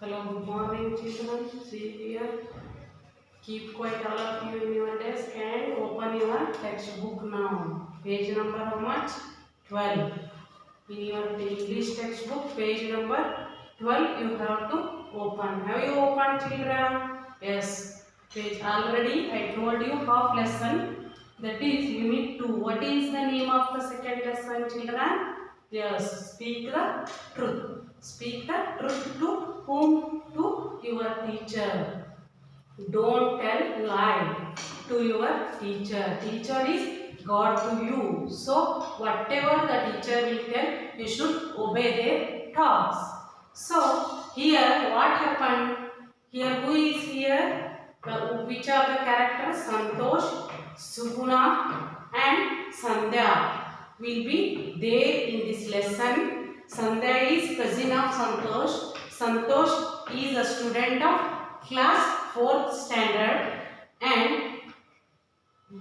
Hello, good morning, children. See here. Keep quiet, all of you in your desk and open your textbook now. Page number how much? 12. In your English textbook, page number 12, you have to open. Have you opened, children? Yes. Page already I told you half lesson. That is unit 2. What is the name of the second lesson, children? Yes. Speak the truth. Speak the truth to whom? To your teacher. Don't tell lie to your teacher. Teacher is God to you. So whatever the teacher will tell, you should obey their talks. So here what happened? Here who is here? Which are the characters? Santosh, Suguna and Sandhya will be there in this lesson. Sandhya is cousin of Santosh. Santosh is a student of class 4th standard, and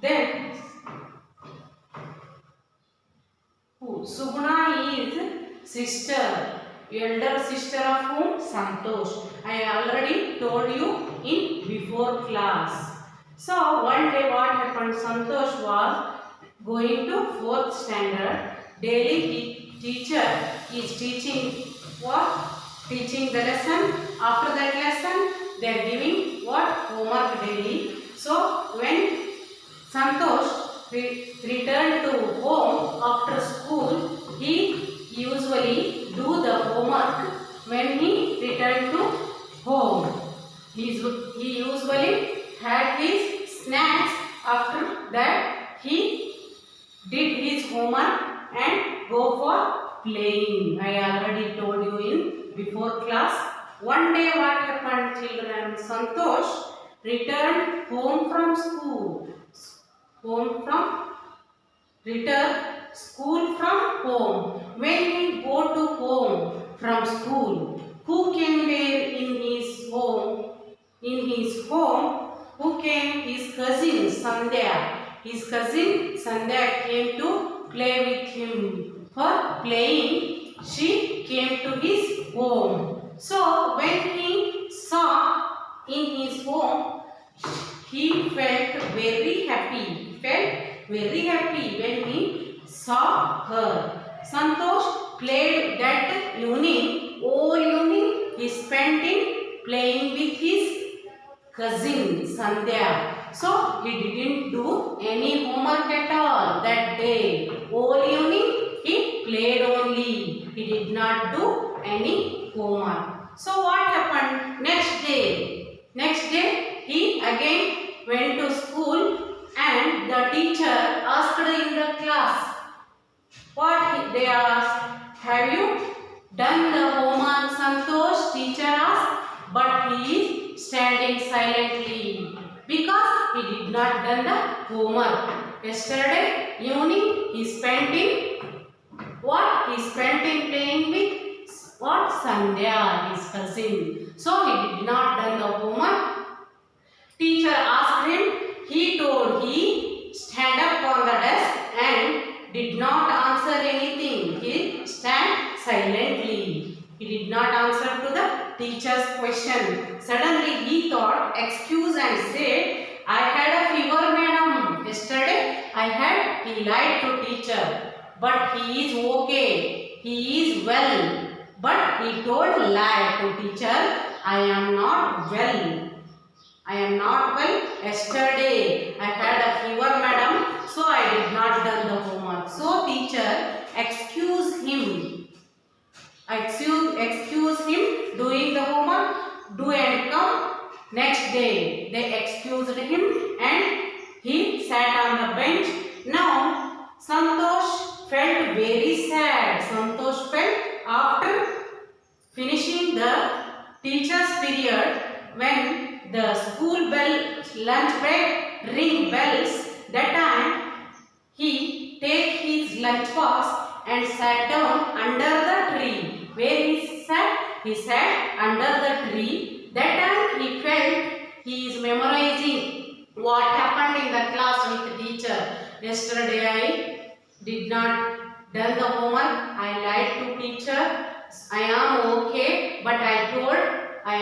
then Suguna is sister, elder sister of whom? Santosh. I already told you in before class. So one day what happened? Santosh was going to 4th standard. Daily teacher is teaching what? Teaching the lesson. After that lesson, they are giving what? Homework daily. So when Santosh returned to home after school, he usually do the homework when he returned to home. He usually had his snacks. After that, he did his homework and go for playing. I already told you in before class. One day what happened, children? Santosh returned home from school. Return school from home. When he go to home from school, who came there in his home? In his home, who came? His cousin Sandhya. His cousin Sandhya came to play with him. For playing, she came to his home. So when he saw in his home, he felt very happy. When he saw her. Santosh played that evening, all evening he spent in playing with his cousin Sandhya. So he didn't do any homework at all that day. All evening he played only. He did not do any homework. So what happened next day? Next day he again went to school and the teacher asked in the class. What they asked? Have you done the homework, Santosh? Teacher asked, but he is standing silently because he did not done the homework. Yesterday evening he spent in what? He spent in playing with what? Sandhya, his cousin. So he did not done the homework. Teacher asked him. He told he stand up on the desk and did not answer anything. He stand silently. He did not answer to the teacher's question. Suddenly he thought excuse and said, I had a fever, madam. Yesterday he lied to teacher. But he is okay. He is well. But he told lie to teacher. I am not well. I am not well. Yesterday I had a fever, madam, so I did not done the homework. So teacher excuse him. Excuse him doing the homework. Do and come. Next day they excused him and he sat on the bench. Now Santosh felt very sad. Santosh felt after finishing the teacher's period when the school bell, lunch break ring bells, that time he take his lunch box and sat down under the tree. Where he sat? He sat under the tree. That time he felt he is memorizing what happened in the class with the teacher. Yesterday I did not done the homework. I lied to teacher. I am okay, but I told I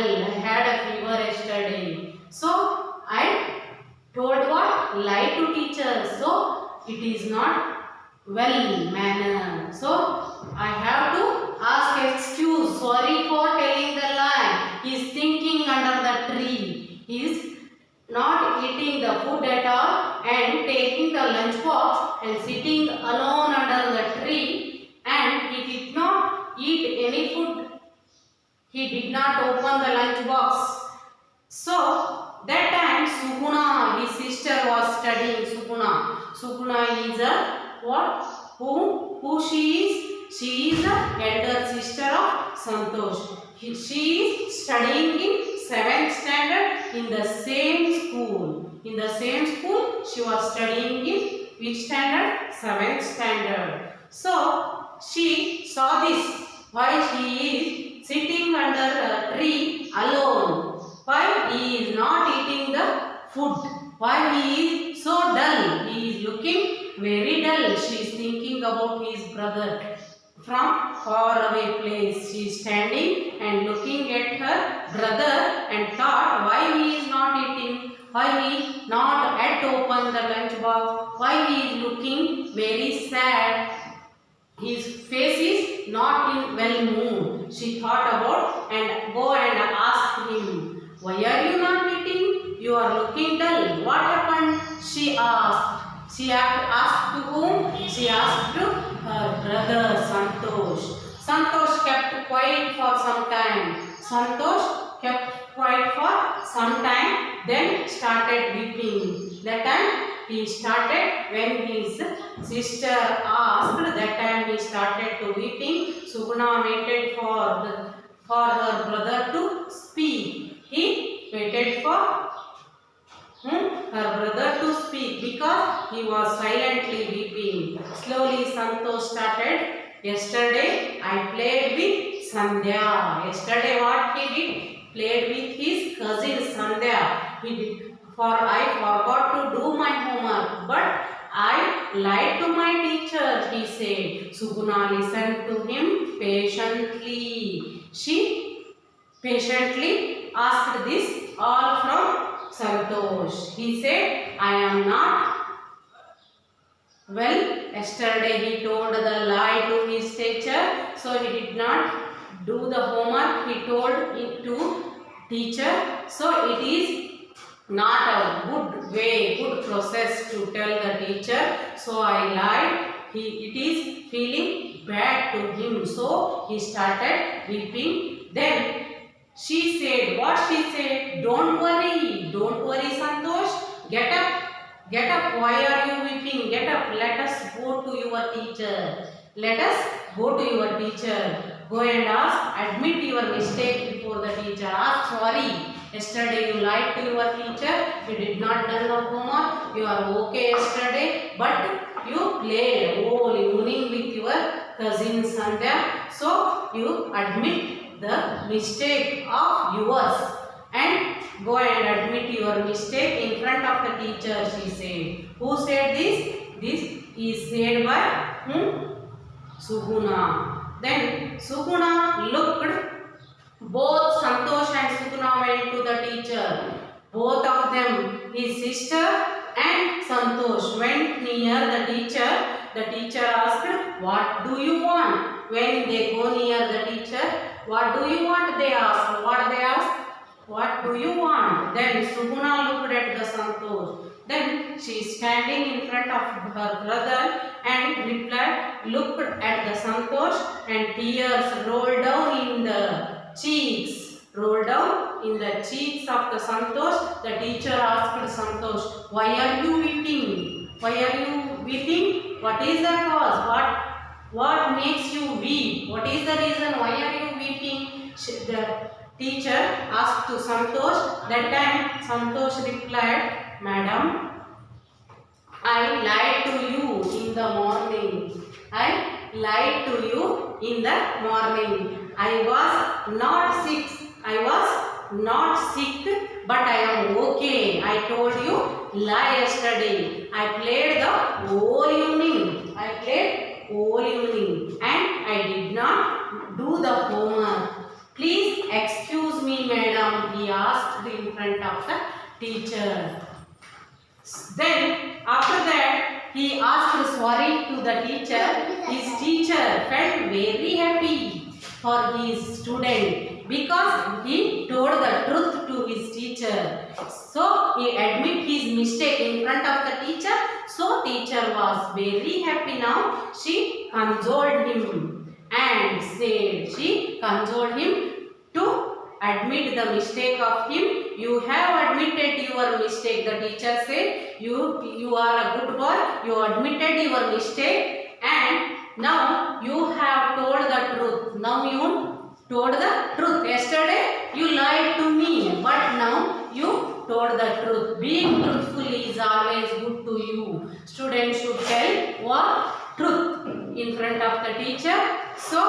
well. I had a fever yesterday. So I told what? Lie to teacher. So it is not well manner. So I have to ask excuse. Sorry for telling the lie. He is thinking under the tree. He is not eating the food at all and taking the lunch box and sitting alone under the tree, and he did not eat any food. He did not open the lunch box. So that time Suguna, his sister, was studying. Suguna is a what? Who she is? She is the elder sister of Santosh. She is studying in 7th standard in the same school. In the same school, she was studying in which standard? 7th standard. So she saw this. Why he is sitting under a tree alone? Why he is not eating the food? Why he is so dull? He is looking very dull. She is thinking about his brother from far away place. She is standing and looking at her brother and thought, why he is not eating? Why he is not at open the lunch box? Why he is looking very sad? His face is not in well mood. She thought about and go and ask him, why are you not eating? You are looking dull. What happened? She asked. She asked to whom? She asked to her brother Santosh. Santosh kept quiet for some time. Santosh kept quiet for some time, then started weeping. That time he started, when his sister asked, that time he started to weeping. Suguna waited for her brother to speak. He waited for her brother to speak because he was silently weeping. Slowly Santosh started. Yesterday I played with Sandhya. Yesterday what he did? Played with his cousin Sandhya. He did. For I forgot to do my homework, but I lied to my teacher, he said. Suguna listened to him patiently. She patiently asked this all from Santosh. He said, I am not well. Yesterday he told the lie to his teacher, so he did not do the homework. He told it to teacher. So it is not a good way, good process to tell the teacher. So I lied. It is feeling bad to him. So he started weeping. Then she said, what she said? Don't worry, Santosh. Get up. Why are you weeping? Get up. Let us go to your teacher. Let us go to your teacher. Go and ask, admit your mistake before the teacher. Ask sorry. Yesterday you lied to your teacher. You did not do the homework. You are okay yesterday, but you played whole evening with your cousin Sandhya. So you admit the mistake of yours and go and admit your mistake in front of the teacher, she said. Who said this? This is said by whom? Suguna. Then Suguna looked. Both Santosh and Suguna went to the teacher. Both of them, his sister and Santosh, went near the teacher. The teacher asked, what do you want? When they go near the teacher, what do you want? They asked. What they asked? What do you want? Then Suguna looked at the Santosh. Then she is standing in front of her brother and replied, looked at the Santosh, and tears rolled down in the cheeks. Rolled down in the cheeks of the Santosh. The teacher asked Santosh, why are you weeping? Why are you weeping? What is the cause? What makes you weep? What is the reason? Why are you weeping? The teacher asked to Santosh. That time Santosh replied, Madam, I lied to you in the morning. I lied to you in the morning. I was not sick, but I am okay. I told you lie yesterday. I played the whole evening. And I did not do the homework. Please excuse me, madam. front of the teacher. Then after that he asked sorry to the teacher. His teacher felt very happy for his student because he told the truth to his teacher. So he admit his mistake in front of the teacher. So teacher was very happy now. She consoled him and said, she consoled him to admit the mistake of him. You have admitted your mistake. The teacher said, you are a good boy. You admitted your mistake and now you have told the truth. Now you told the truth. Yesterday you lied to me, but now you told the truth. Being truthful is always good to you. Students should tell what truth in front of the teacher. So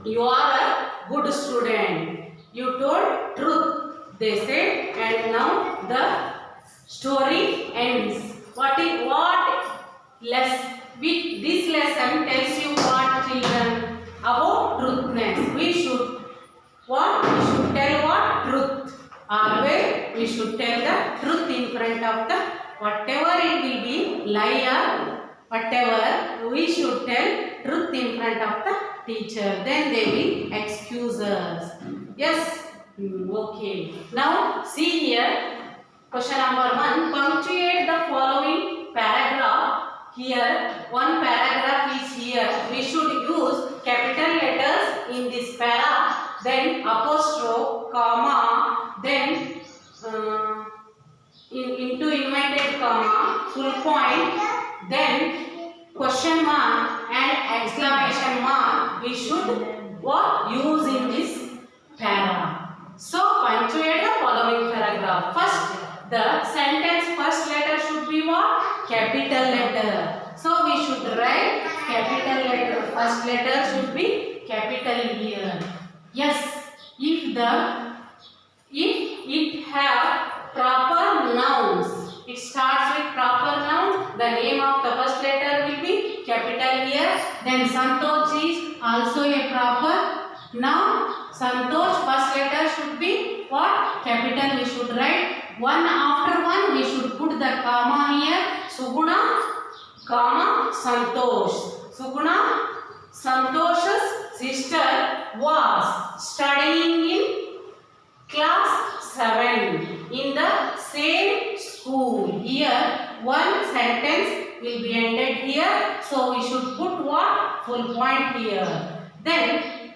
you are a good student. You told truth, they said, and now the story ends. This lesson tells you what, children, about truthness. We should tell what? Truth. Always we should tell the truth in front of the, whatever it will be, lie or whatever, we should tell truth in front of the teacher. Then they will excuse us. Yes? Okay. Now see here. Question number 1. Punctuate the following paragraph. Here, one paragraph is here. We should use capital letters in this para, then apostrophe, comma, then into inverted comma, full point, then question mark and exclamation mark. We should use in this para. So punctuate the following paragraph. First, the sentence first letter should be what? Capital letter. So we should write capital letter. First letter should be capital here. Yes, if it have proper nouns, it starts with proper noun, the name of the first letter will be capital here. Then Santosh is also a proper noun. Santosh first letter should be what? Capital. We should write one after one. We should put the comma here. Suguna, comma, Santosh. Suguna, Santosh's sister was studying in class 7 in the same school. Here one sentence will be ended here. So we should put what? Full point here. Then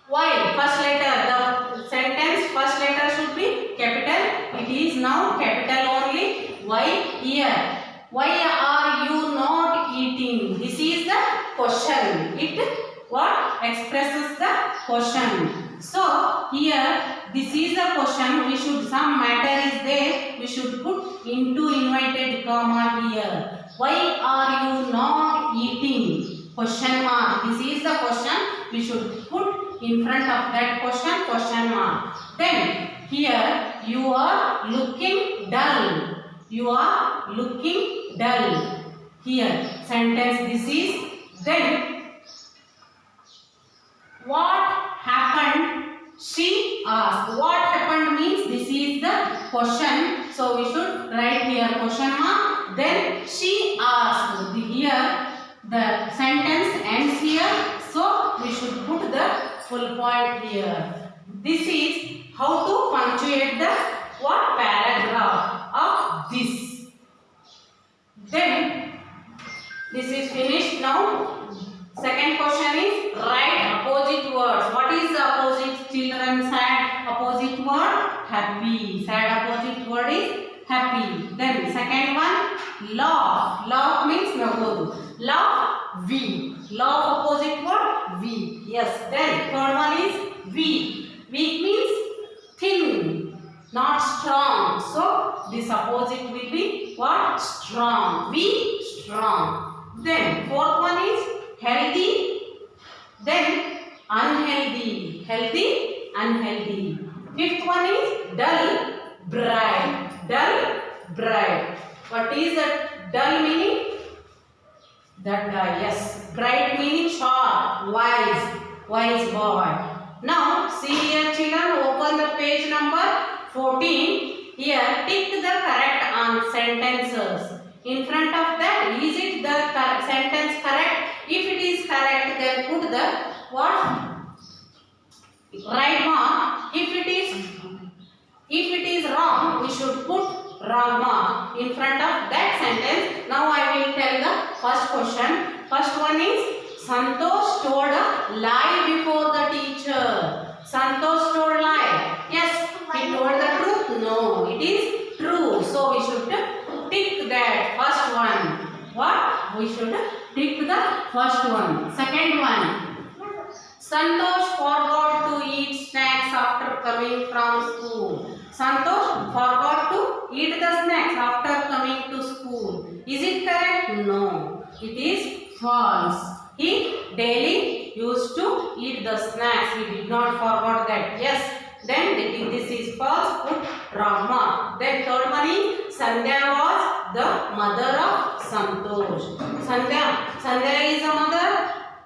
while first letter, the sentence first letter should be capital. It is now capital only. Why here? Why are you not eating? This is the question. It what? Expresses the question. So here this is the question. We should, some matter is there. We should put into inverted comma here. Why are you not eating? Question mark. This is the question. We should put in front of that question mark. Then here you are looking dull. You are looking dull. Here sentence this is. Then what happened? She asked. What happened means this is the question. So we should write here question mark. Then she asked. Here the sentence ends here. So we should put the full point here. This is how to punctuate the what paragraph of this. Then this is finished now. Second question is write opposite words. What is the opposite, children? Sad opposite word? Happy. Sad opposite word is happy. Then second one, laugh. Laugh means nagodu. Laugh, weak. Laugh opposite word? Weak. Yes. Then third one is weak. Weak means thin, not strong. So this opposite will be what? Strong. Weak, strong. Then fourth one is healthy. Then unhealthy. Healthy, unhealthy. Fifth one is dull, bright. Dull, bright. What is that dull meaning? That guy, yes. Bright meaning sharp, wise, wise boy. Now, see here children, open the page number 14. Here, tick the correct sentences. In front of that, is it the sentence correct? If it is correct, then put the what? Right mark. If it is wrong, we should put wrong mark in front of that sentence. Now I will tell the first question. First one is Santosh told a lie before the teacher. Santosh told lie. Yes, he told the truth. No, it is true. So we should tick that first one. What? We should tick the first one. Second one. Santosh forgot to eat snacks after coming from school. Santosh forgot to eat the snacks after coming to school. Is it correct? No. It is false. He daily used to eat the snacks. He did not forget that. Yes. Then this is false. Put wrong mark. Then third one is Sandhya was the mother of Santosh. Sandhya is the mother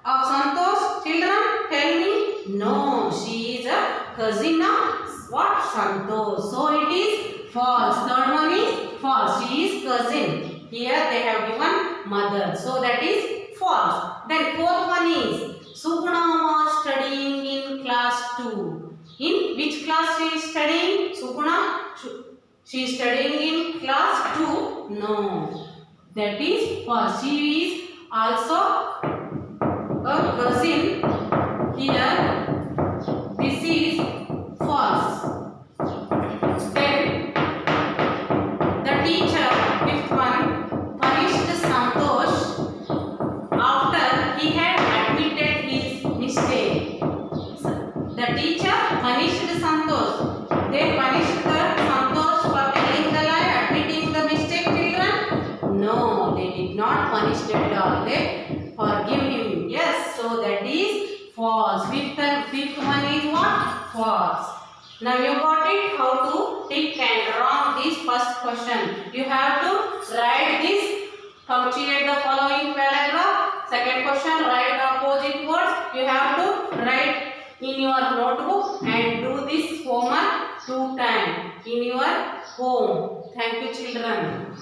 of Santosh. Children, tell me. No, she is a cousin of what? Santosh. So it is false. Third one is false. She is cousin. Here they have given mother. So that is false. Then fourth one is Suguna was studying in class 2. In which class she is studying? Suguna? She is studying in class 2. No. That is false. She is also a cousin. Here this is false. Then the teacher, fifth one, punished Santosh after he had admitted his mistake. The teacher punished Santosh. They punished the Santosh for telling the lie, admitting the mistake, children? No, they did not punish him at all. They forgive him. Yes, so that is false. Fifth one is what? False. Now you got it how to tick and wrong this first question. You have to write this, punctuate the following paragraph. Second question, write the opposite words. You have to write in your notebook and do this homework 2 times in your home. Thank you, children.